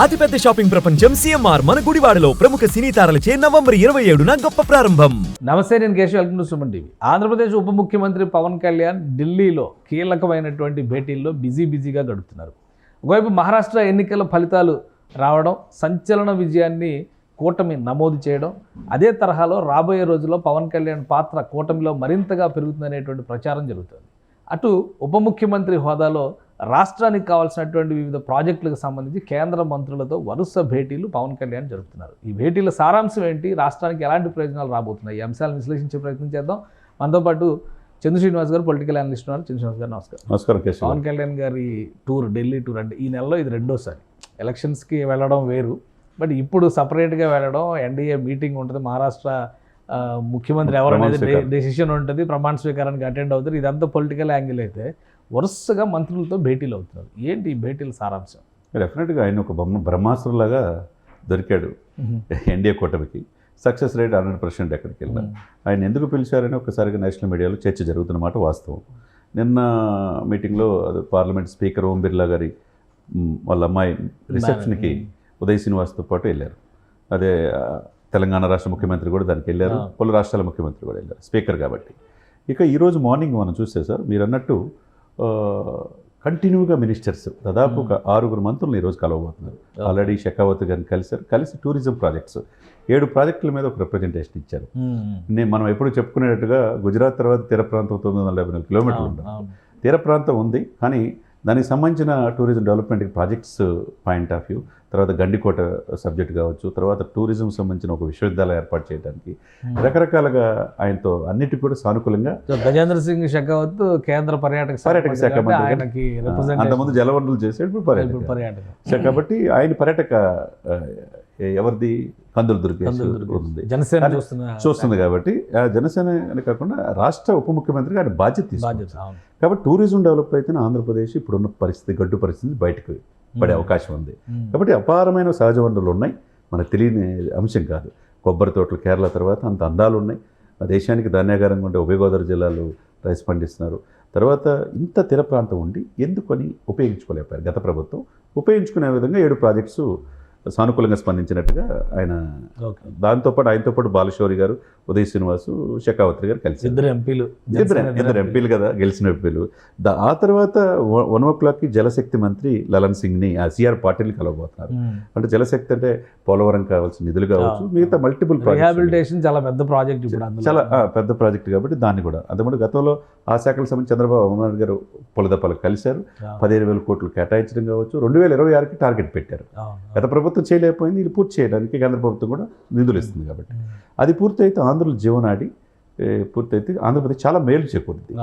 అతిపెద్ద షాపింగ్ ప్రపంచం సిఎంఆర్ మన గుడివాడలో ప్రముఖ సినీ తారలచే నవంబర్ 27న గొప్ప ప్రారంభం. నమస్తే, నేను Keshav. Welcome to Suman TV. Andhra Pradesh ఉప ముఖ్యమంత్రి పవన్ కళ్యాణ్ ఢిల్లీలో కీలకమైనటువంటి భేటీల్లో బిజీగా గడుపుతున్నారు. ఒకవైపు మహారాష్ట్ర ఎన్నికల ఫలితాలు రావడం, సంచలన విజయాన్ని కూటమి నమోదు చేయడం, అదే తరహాలో రాబోయే రోజుల్లో పవన్ కళ్యాణ్ పాత్ర కూటమిలో మరింతగా పెరుగుతుందనేటువంటి ప్రచారం జరుగుతుంది. అటు ఉప ముఖ్యమంత్రి హోదాలో రాష్ట్రానికి కావాల్సినటువంటి వివిధ ప్రాజెక్టులకు సంబంధించి కేంద్ర మంత్రులతో వరుస భేటీలు పవన్ కళ్యాణ్ జరుపుతున్నారు. ఈ భేటీల సారాంశం ఏంటి, రాష్ట్రానికి ఎలాంటి ప్రయోజనాలు రాబోతున్నాయి, ఈ అంశాలను విశ్లేషించే ప్రయత్నం చేద్దాం. మనతో పాటు చంద్ర శ్రీనివాస్ గారు, పొలిటికల్ అనలిస్ట్ ఉన్నారు. చంద్ర శ్రీనివాస్ గారు నమస్కారం. నమస్కారం. పవన్ కళ్యాణ్ గారి టూర్, ఢిల్లీ టూర్ అంటే ఈ నెలలో ఇది రెండోసారి. ఎలక్షన్స్కి వెళ్ళడం వేరు, బట్ ఇప్పుడు సపరేట్గా వెళ్ళడం, ఎన్డీఏ మీటింగ్ ఉంటుంది, మహారాష్ట్ర ముఖ్యమంత్రి ఎవరనేది డెసిషన్ ఉంటుంది, ప్రమాణ స్వీకారానికి అటెండ్ అవుతారు. ఇదంతా పొలిటికల్ యాంగిల్ అయితే వరుసగా మంత్రులతో భేటీలు అవుతున్నారు. ఏంటి ఈ భేటీల సారాంశం? డెఫినెట్గా ఆయన ఒక బ్రహ్మాస్త్రంలాగా దొరికాడు ఎన్డీఏ కూటమికి. సక్సెస్ రేట్ 100% ఎక్కడికి వెళ్ళినా. ఆయన ఎందుకు పిలిచారని ఒకసారిగా నేషనల్ మీడియాలో చర్చ జరుగుతున్నమాట వాస్తవం. నిన్న మీటింగ్లో పార్లమెంట్ స్పీకర్ ఓం బిర్లా గారి వాళ్ళ అమ్మాయి రిసెప్షన్కి ఉదయ్ శ్రీనివాస్తో పాటు వెళ్ళారు. అదే తెలంగాణ రాష్ట్ర ముఖ్యమంత్రి కూడా దానికి వెళ్ళారు, పలు రాష్ట్రాల ముఖ్యమంత్రి కూడా వెళ్ళారు, స్పీకర్ కాబట్టి. ఇక ఈరోజు మార్నింగ్ మనం చూస్తే సార్, మీరు అన్నట్టు కంటిన్యూగా మినిస్టర్స్ దాదాపు ఒక 6 మంత్రులను ఈరోజు కలవబోతున్నారు. ఆల్రెడీ షెకావత్ గారిని కలిసి టూరిజం ప్రాజెక్ట్స్ 7 ప్రాజెక్టుల మీద ఒక రిప్రజెంటేషన్ ఇచ్చారు. మనం ఎప్పుడు చెప్పుకునేటట్టుగా గుజరాత్ తర్వాత తీర ప్రాంతం 954 కిలోమీటర్లు ఉంటుంది. తీర ప్రాంతం ఉంది, కానీ దానికి సంబంధించిన టూరిజం డెవలప్మెంట్కి ప్రాజెక్ట్స్ పాయింట్ ఆఫ్ వ్యూ, తర్వాత గండికోట సబ్జెక్ట్ కావచ్చు, తర్వాత టూరిజం సంబంధించిన ఒక విశ్వవిద్యాలయం ఏర్పాటు చేయడానికి రకరకాలుగా ఆయనతో అన్నిటికీ కూడా సానుకూలంగా. గజేంద్ర సింగ్ షెకావత్ కేంద్ర పర్యాటక శాఖ మంత్రి, అంతకుముందు జలవనరులు చేసాడు, ఇప్పుడు పర్యాటక. కాబట్టి ఆయన పర్యాటక ఎవరిది కందులు దొరికే జనసేన చూస్తుంది. కాబట్టి జనసేన అని కాకుండా రాష్ట్ర ఉప ముఖ్యమంత్రిగా ఆయన బాధ్యత తీసుకుంటారు. కాబట్టి టూరిజం డెవలప్ అయితే ఆంధ్రప్రదేశ్ ఇప్పుడున్న పరిస్థితి, గడ్డు పరిస్థితి బయటకు పడే అవకాశం ఉంది. కాబట్టి అపారమైన సహజ వనరులు ఉన్నాయి, మనకు తెలియని అంశం కాదు. కొబ్బరి తోటలు కేరళ తర్వాత అంత అందాలు ఉన్నాయి. దేశానికి ధాన్యాగారంగా ఉండే ఉభయ గోదావరి జిల్లాలు రైస్ పండిస్తున్నారు. తర్వాత ఇంత తీర ప్రాంతం ఉండి ఎందుకని ఉపయోగించుకోలేకపోయారు గత ప్రభుత్వం. ఉపయోగించుకునే విధంగా 7 ప్రాజెక్ట్స్ సానుకూలంగా స్పందించినట్టుగా ఆయన. దాంతోపాటు ఆయనతో పాటు బాలశౌరి గారు, ఉదయ్ శ్రీనివాసు, షెకావత్ గారు కలిసి ఇద్దరు ఎంపీలు కదా, గెలిచిన ఎంపీలు. ఆ తర్వాత 1 o'clockకి జలశక్తి మంత్రి లలన్ సింగ్ని సిఆర్ పాటిల్ని కలవబోతున్నారు. అంటే జలశక్తి అంటే పోలవరం కావాల్సిన నిధులు కావచ్చు, మిగతా మల్టిపుల్ రిహాబిలిటేషన్ చాలా పెద్ద ప్రాజెక్ట్, చాలా పెద్ద ప్రాజెక్ట్ కాబట్టి దాన్ని కూడా. అంతకుముందు గతంలో ఆ శాఖలకు సంబంధించి చంద్రబాబు నాయుడు గారు పొలదప్పలకు కలిశారు, 15,000 కోట్లు కేటాయించడం కావచ్చు. 2026కి టార్గెట్ పెట్టారు. గత ప్రభుత్వం చేయలేకపోయింది, ఇది పూర్తి చేయడానికి కేంద్ర ప్రభుత్వం కూడా నిధులు ఇస్తుంది. కాబట్టి అది పూర్తయితే ఆంధ్రుల జీవనాడి పూర్తయితే ఆంధ్రప్రదేశ్ చాలా మేలు చేకూరుతుంది.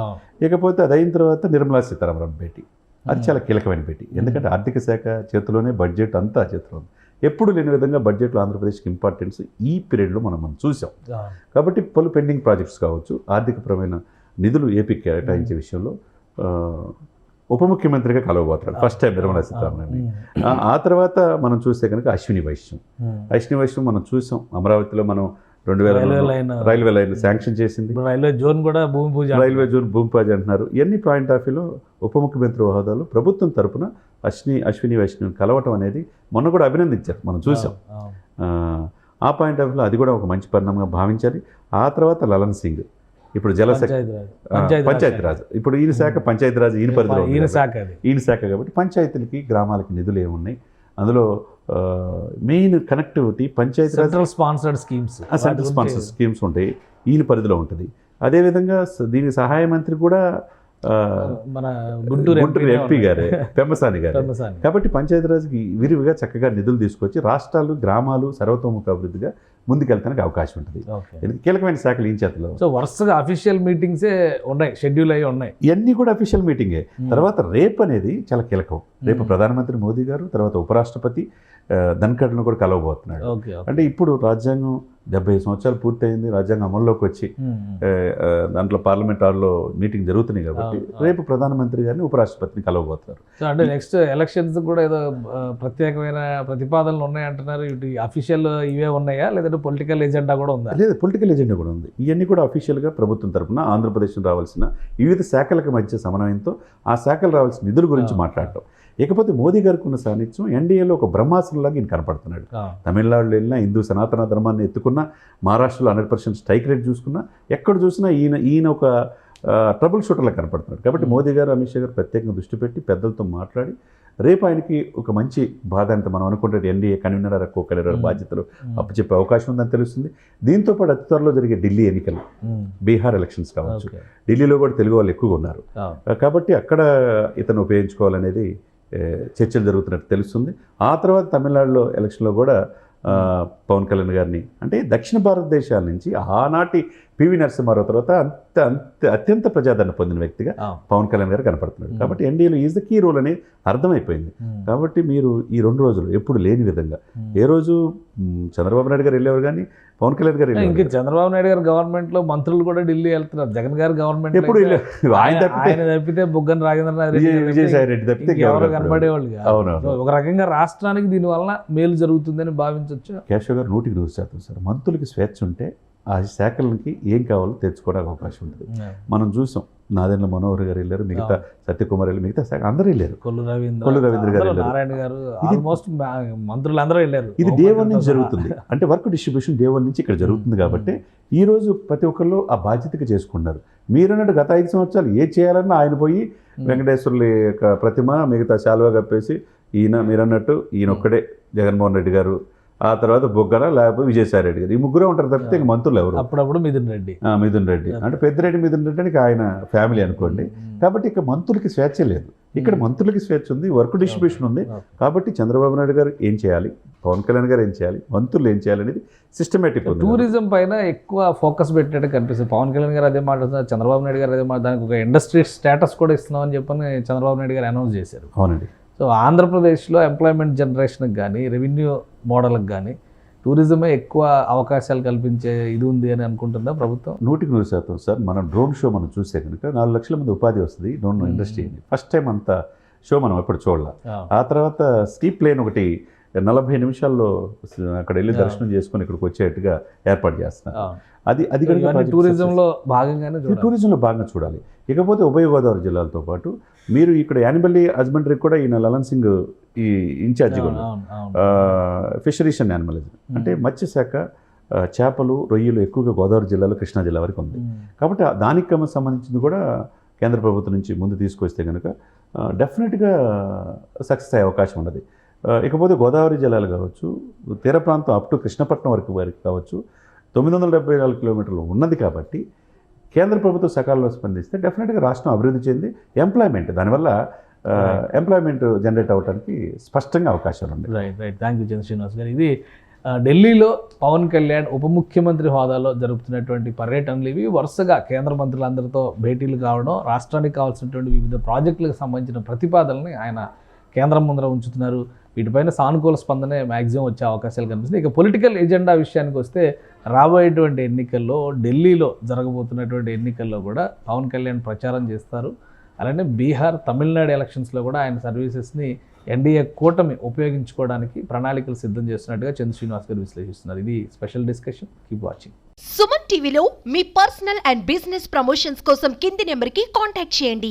ఇకపోతే అది అయిన తర్వాత నిర్మలా సీతారామన్ భేటీ, అది చాలా కీలకమైన భేటీ. ఎందుకంటే ఆర్థిక శాఖ చేతిలోనే, బడ్జెట్ అంతా చేతిలో ఉంది. ఎప్పుడు లేని విధంగా బడ్జెట్లో ఆంధ్రప్రదేశ్కి ఇంపార్టెన్స్ ఈ పీరియడ్లో మనం చూసాం. కాబట్టి పలు పెండింగ్ ప్రాజెక్ట్స్ కావచ్చు, ఆర్థికపరమైన నిధులు ఏపీకి కేటాయించే విషయంలో ఉప ముఖ్యమంత్రిగా కలవబోతున్నాడు ఫస్ట్ టైం నిర్మలా సీతారామన్. ఆ తర్వాత మనం చూస్తే కనుక అశ్విని వైష్ణవ్ మనం చూసాం. అమరావతిలో మనం 2000 రైల్వే లైన్ శాంక్షన్ చేసింది. రైల్వే జోన్ భూమి పూజ అంటున్నారు. ఇవన్నీ పాయింట్ ఆఫ్ వ్యూలో ఉప ముఖ్యమంత్రి హోదాలో ప్రభుత్వం తరపున అశ్విని వైష్ణవ్ కలవటం అనేది మొన్న కూడా అభినందించారు, మనం చూసాం. ఆ పాయింట్ ఆఫ్ వ్యూలో అది కూడా ఒక మంచి పరిణామంగా భావించాలి. ఆ తర్వాత లలన్ సింగ్ ఇప్పుడు పంచాయతీరాజ్, ఇప్పుడు ఈయన శాఖ పంచాయతీరాజ్, ఈయన పరిధిలో ఈయన శాఖ కాబట్టి పంచాయతీలకి, గ్రామాలకి నిధులు ఏమున్నాయి, అందులో main connectivity Panchayati Raj central sponsored schemes ఉంటాయి, ఈయన పరిధిలో ఉంటుంది. అదేవిధంగా దీనికి సహాయ మంత్రి కూడా మన గుంటూరు ఎంపీ గారే, పెమ్మసాని గారు. కాబట్టి పంచాయతీరాజ్కి విరివిగా చక్కగా నిధులు తీసుకొచ్చి రాష్ట్రాలు, గ్రామాలు సర్వతోముఖ అభివృద్ధిగా ముందుకెళ్తానికి అవకాశం ఉంటుంది. కీలకమైన శాఖలు ఈ చేతిలో. సో వరుసగా అఫీషియల్ మీటింగ్సే ఉన్నాయి, షెడ్యూల్ అయ్యి ఉన్నాయి. ఇవన్నీ కూడా అఫీషియల్ మీటింగే. తర్వాత రేపు అనేది చాలా కీలకం. రేపు ప్రధానమంత్రి మోదీ గారు, తర్వాత ఉపరాష్ట్రపతి ధన్ఖడ్ను కూడా కలవబోతున్నాడు. అంటే ఇప్పుడు రాజ్యాంగం 75 సంవత్సరాలు పూర్తయింది, రాజ్యాంగం అమల్లోకి వచ్చి దాంట్లో పార్లమెంట్ హాల్లో మీటింగ్ జరుగుతున్నాయి. కాబట్టి రేపు ప్రధానమంత్రి గారిని, ఉపరాష్ట్రపతిని కలవబోతున్నారు. అంటే నెక్స్ట్ ఎలక్షన్స్ కూడా ఏదో ప్రత్యేకమైన ప్రతిపాదనలు ఉన్నాయంటున్నారు. ఇటు అఫీషియల్ ఇవే ఉన్నాయా, లేదంటే పొలిటికల్ ఎజెండా కూడా ఉందా? లేదు, పొలిటికల్ ఎజెండా కూడా ఉంది. ఇవన్నీ కూడా అఫీషియల్గా ప్రభుత్వం తరఫున ఆంధ్రప్రదేశ్ రావాల్సిన వివిధ శాఖలకు మధ్య సమన్వయంతో ఆ శాఖలు రావాల్సిన నిధుల గురించి మాట్లాడటం. ఇకపోతే మోదీ గారికి ఉన్న సాన్నిధ్యం ఎన్డీఏలో ఒక బ్రహ్మాస్త్రంలాగా ఈయన కనపడుతున్నాడు. తమిళనాడులో వెళ్ళినా హిందూ సనాతన ధర్మాన్ని ఎత్తుకున్నా, మహారాష్ట్రలో 100% స్ట్రైక్ రేట్ చూసుకున్నా, ఎక్కడ చూసినా ఈయన ఒక ట్రబుల్ షూటర్లా కనపడుతున్నాడు. కాబట్టి మోదీ గారు, అమిత్ షా గారు ప్రత్యేకంగా దృష్టి పెట్టి పెద్దలతో మాట్లాడి రేపు ఆయనకి ఒక మంచి బాధ్యత, మనం అనుకుంటే ఎన్డీఏ కన్వీనర్ కో-కన్వీనర్ బాధ్యతలు అప్పచెప్పే అవకాశం ఉందని తెలుస్తుంది. దీంతో పాటు అతి త్వరలో జరిగే ఢిల్లీ ఎన్నికలు, బీహార్ ఎలక్షన్స్ కావచ్చు, ఢిల్లీలో కూడా తెలుగు వాళ్ళు ఎక్కువగా ఉన్నారు కాబట్టి అక్కడ ఇతను ఉపయోగించుకోవాలనేది చర్చలు జరుగుతున్నట్టు తెలుస్తుంది. ఆ తర్వాత తమిళనాడులో ఎలక్షన్లో కూడా పవన్ కళ్యాణ్ గారిని, అంటే దక్షిణ భారతదేశాల నుంచి ఆనాటి పివి నరసింహారావు తర్వాత అత్యంత ప్రజాదరణ పొందిన వ్యక్తిగా పవన్ కళ్యాణ్ గారు కనపడుతున్నాడు. కాబట్టి ఎన్డీఏలో ఈజ్ ద కీ రోల్ అనేది అర్థమైపోయింది. కాబట్టి మీరు ఈ 2 రోజులు ఎప్పుడు లేని విధంగా, ఏ రోజు చంద్రబాబు నాయుడు గారు వెళ్ళేవారు కానీ పవన్ కళ్యాణ్ గారు ఇంకా చంద్రబాబు నాయుడు గారు గవర్నమెంట్ లో మంత్రులు కూడా ఢిల్లీ వెళ్తున్నారు. జగన్ గారు గవర్నమెంట్ ఎప్పుడు ఆయన తప్పితే బుగ్గన రాజేంద్రనాథ్ విజయసాయి రెడ్డి తప్పితే ఎవరు కనపడేవాళ్ళు. అవునవును. ఒక రకంగా రాష్ట్రానికి దీని వలన మేలు జరుగుతుందని భావించవచ్చు. కేశవ్ గారు 100% సార్. మంత్రులకి స్వేచ్ఛ ఉంటే ఆ శాఖలకి ఏం కావాలో తెచ్చుకోవడానికి అవకాశం ఉంటుంది. మనం చూసాం, నాదెండ్ల మనోహర్ గారు వెళ్ళారు, మిగతా సత్యకుమార్ వెళ్ళి, మిగతా శాఖ అందరూ వెళ్ళారు, కొల్లు రవీంద్ర గారు, నారాయణ గారు, ఆల్మోస్ట్ మంత్రులు అందరూ వెళ్ళారు. ఇది డే 1 నుంచి జరుగుతుంది. అంటే వర్క్ డిస్ట్రిబ్యూషన్ డే 1 నుంచి ఇక్కడ జరుగుతుంది. కాబట్టి ఈ రోజు ప్రతి ఒక్కళ్ళు ఆ బాధ్యతగా చేసుకున్నారు. మీరన్నట్టు గత 5 సంవత్సరాలు ఏ చేయాలన్నా ఆయన పోయి వెంకటేశ్వర్ల యొక్క ప్రతిమ, మిగతా శాలువా కప్పేసి ఈయన, మీరన్నట్టు ఈయన ఒక్కడే, జగన్మోహన్ రెడ్డి గారు, ఆ తర్వాత బొగ్గన, లేకపోతే విజయసాయి రెడ్డి గారు, ఈ ముగ్గురే ఉంటారు తప్పితే ఇంక మంత్రులు ఎవరు. అప్పుడప్పుడు మిథున్ రెడ్డి అంటే పెద్దిరెడ్డి మిథున్ రెడ్డి అని ఆయన ఫ్యామిలీ అనుకోండి. కాబట్టి ఇక మంత్రులకి స్వేచ్ఛ లేదు, ఇక్కడ మంత్రులకి స్వేచ్ఛ ఉంది, వర్క్ డిస్ట్రిబ్యూషన్ ఉంది. కాబట్టి చంద్రబాబు నాయుడు గారు ఏం చేయాలి, పవన్ కళ్యాణ్ గారు ఏం చేయాలి, మంత్రులు ఏం చేయాలి అనేది సిస్టమేటిక్ ఉంది. టూరిజం పైన ఎక్కువ ఫోకస్ పెట్టేట్టు కనిపిస్తుంది. పవన్ కళ్యాణ్ గారు అదే మాట్లాడుతున్నారు, చంద్రబాబు నాయుడు గారు అదే మాట, దానికి ఒక ఇండస్ట్రీ స్టేటస్ కూడా ఇస్తున్నామని చెప్పని చంద్రబాబు నాయుడు గారు అనౌన్స్ చేశారు. అవునండి. సో ఆంధ్రప్రదేశ్లో ఎంప్లాయ్మెంట్ జనరేషన్కి కానీ, రెవెన్యూ మోడల్కి కానీ టూరిజమే ఎక్కువ అవకాశాలు కల్పించే ఇది ఉంది అని అనుకుంటుందా ప్రభుత్వం? 100% సార్. మనం డ్రోన్ షో మనం చూసే కనుక 4 లక్షల మంది ఉపాధి వస్తుంది డ్రోన్ ఇండస్ట్రీ. ఫస్ట్ టైం అంత షో మనం ఎప్పుడు చూడాలి. ఆ తర్వాత స్కీ ప్లేన్ ఒకటి 40 నిమిషాల్లో అక్కడ వెళ్ళి దర్శనం చేసుకొని ఇక్కడికి వచ్చేట్టుగా ఏర్పాటు చేస్తున్నారు. అది టూరిజంలో భాగంగా చూడాలి. ఇకపోతే ఉభయ గోదావరి జిల్లాలతో పాటు మీరు ఇక్కడ యానిమల్ హస్బెండరీ కూడా ఈయన లలన్ సింగ్ ఈ ఇన్ఛార్జిగా ఫిషరీస్ అండ్ యానిమలిజం, అంటే మత్స్యశాఖ, చేపలు, రొయ్యలు ఎక్కువగా గోదావరి జిల్లాలో, కృష్ణా జిల్లా వరకు ఉంది. కాబట్టి దానికి సంబంధించింది కూడా కేంద్ర ప్రభుత్వం నుంచి ముందు తీసుకొస్తే కనుక డెఫినెట్గా సక్సెస్ అయ్యే అవకాశం ఉన్నది. ఇకపోతే గోదావరి జిల్లాలు కావచ్చు, తీర ప్రాంతం అప్ టు కృష్ణపట్నం వరకు కావచ్చు, 974 కిలోమీటర్లు ఉన్నది. కాబట్టి కేంద్ర ప్రభుత్వం సకాలంలో స్పందిస్తే డెఫినెట్గా రాష్ట్రం అభివృద్ధి చెంది ఎంప్లాయ్మెంట్, దానివల్ల ఎంప్లాయ్మెంట్ జనరేట్ అవ్వడానికి స్పష్టంగా అవకాశాలు ఉన్నాయి. రైట్. థ్యాంక్ యూ చంద్ర శ్రీనివాస్ గారు. ఇది ఢిల్లీలో పవన్ కళ్యాణ్ ఉప ముఖ్యమంత్రి హోదాలో జరుపుతున్నటువంటి పర్యటనలు ఇవి. వరుసగా కేంద్ర మంత్రులందరితో భేటీలు కావడం, రాష్ట్రానికి కావాల్సినటువంటి వివిధ ప్రాజెక్టులకు సంబంధించిన ప్రతిపాదనని ఆయన కేంద్రం ముందర ఉంచుతున్నారు. వీటిపైన సానుకూల స్పందనే మ్యాక్సిమం వచ్చే అవకాశాలు కనిపిస్తుంది. ఇక పొలిటికల్ ఎజెండా విషయానికి వస్తే రాబోయేటువంటి ఎన్నికల్లో, ఢిల్లీలో జరగబోతున్నటువంటి ఎన్నికల్లో కూడా పవన్ కళ్యాణ్ ప్రచారం చేస్తారు. అలానే బీహార్, తమిళనాడు ఎలక్షన్స్లో కూడా ఆయన సర్వీసెస్ని ఎన్డీఏ కూటమి ఉపయోగించుకోవడానికి ప్రణాళికలు సిద్ధం చేస్తున్నట్టుగా చంద్ర శ్రీనివాస్ గారు విశ్లేషిస్తున్నారు. ఇది special discussion. Keep watching. Suman టీవీలో మీ పర్సనల్ అండ్ బిజినెస్ ప్రమోషన్స్ కోసం కింది నెంబర్కి కాంటాక్ట్ చేయండి.